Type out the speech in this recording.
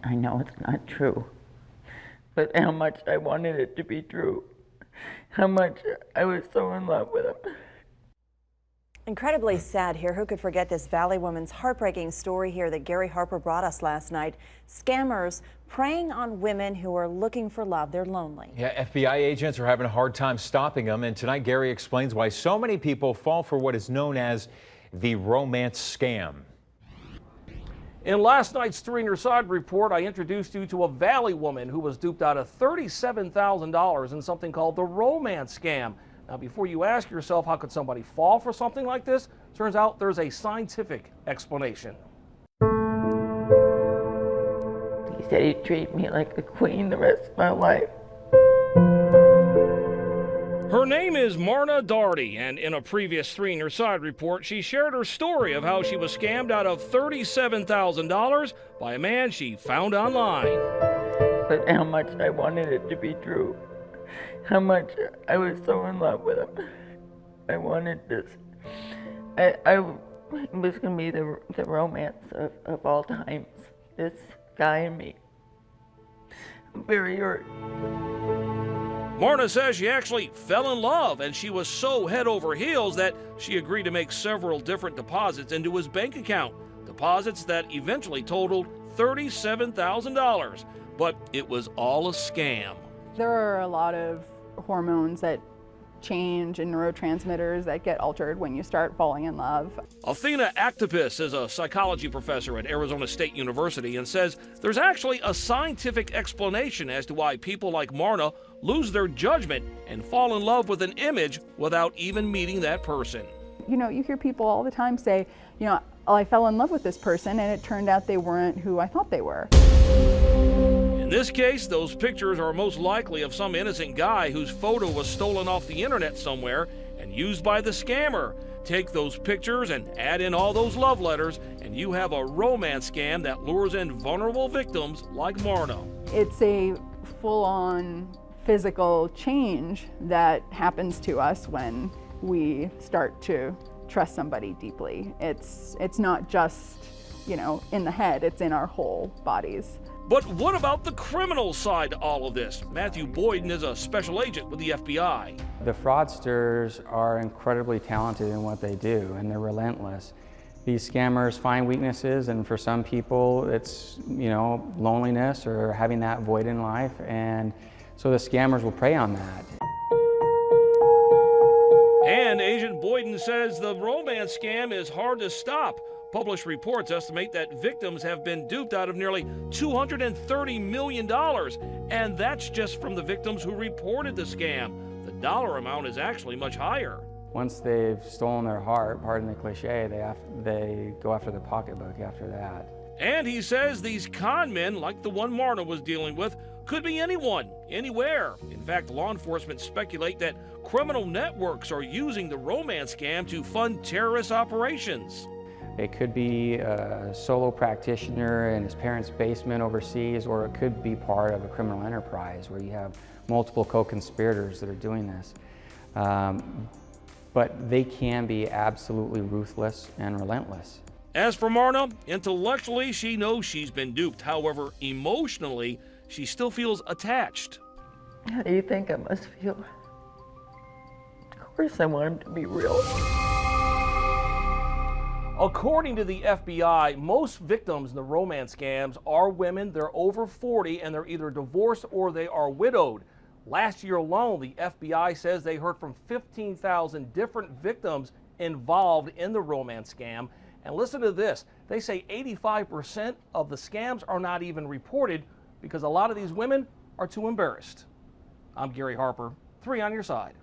I know it's not true, but how much I wanted it to be true. How much I was so in love with him. Incredibly sad here. Who could forget this Valley woman's heartbreaking story here that Gary Harper brought us last night? Scammers preying on women who are looking for love. They're lonely. Yeah, FBI agents are having a hard time stopping them. And tonight, Gary explains why so many people fall for what is known as the romance scam. In last night's 3 on Your Side report, I introduced you to a Valley woman who was duped out of $37,000 in something called the romance scam. Now, before you ask yourself, how could somebody fall for something like this? Turns out there's a scientific explanation. He said he'd treat me like a queen the rest of my life. Her name is MARNA, and in a previous 3 on Your Side report, she shared her story of how she was scammed out of $37,000 by a man she found online. But how much I wanted it to be true. How much I was so in love with him. I wanted this. I was going to be the romance of all times. This guy and me. I'm very hurt. MARNA says she actually fell in love, and she was so head over heels that she agreed to make several different deposits into his bank account. Deposits that eventually totaled $37,000. But it was all a scam. There are a lot of hormones that change and neurotransmitters that get altered when you start falling in love. ATHENA Aktipiis is a psychology professor at Arizona State University and says there's actually a scientific explanation as to why people like MARNA lose their judgment and fall in love with an image without even meeting that person. You know, you hear people all the time say, you know, I fell in love with this person and it turned out they weren't who I thought they were. In this case, those pictures are most likely of some innocent guy whose photo was stolen off the internet somewhere and used by the scammer. Take those pictures and add in all those love letters, and you have a romance scam that lures in vulnerable victims like MARNA. It's a full-on physical change that happens to us when we start to trust somebody deeply. It's not just, you know, in the head, it's in our whole bodies. But what about the criminal side to all of this? Matthew Boyden is a special agent with the FBI. The fraudsters are incredibly talented in what they do, and they're relentless. These scammers find weaknesses, and for some people it's, you know, loneliness or having that void in life, and so the scammers will prey on that. And Agent Boyden says the romance scam is hard to stop. Published reports estimate that victims have been duped out of nearly $230 million, and that's just from the victims who reported the scam. The dollar amount is actually much higher. Once they've stolen their heart, pardon the cliche, they go after the pocketbook after that. And he says these con men, like the one MARNA was dealing with, could be anyone, anywhere. In fact, law enforcement speculate that criminal networks are using the romance scam to fund terrorist operations. It could be a solo practitioner in his parents' basement overseas, or it could be part of a criminal enterprise where you have multiple co-conspirators that are doing this. But they can be absolutely ruthless and relentless. As for MARNA, intellectually she knows she's been duped. However, emotionally, she still feels attached. How do you think I must feel? Of course I want him to be real. According to the FBI, most victims in the romance scams are women. They're over 40 and they're either divorced or they are widowed. Last year alone, the FBI says they heard from 15,000 different victims involved in the romance scam. And listen to this, they say 85% of the scams are not even reported because a lot of these women are too embarrassed. I'm Gary Harper, 3 on Your Side.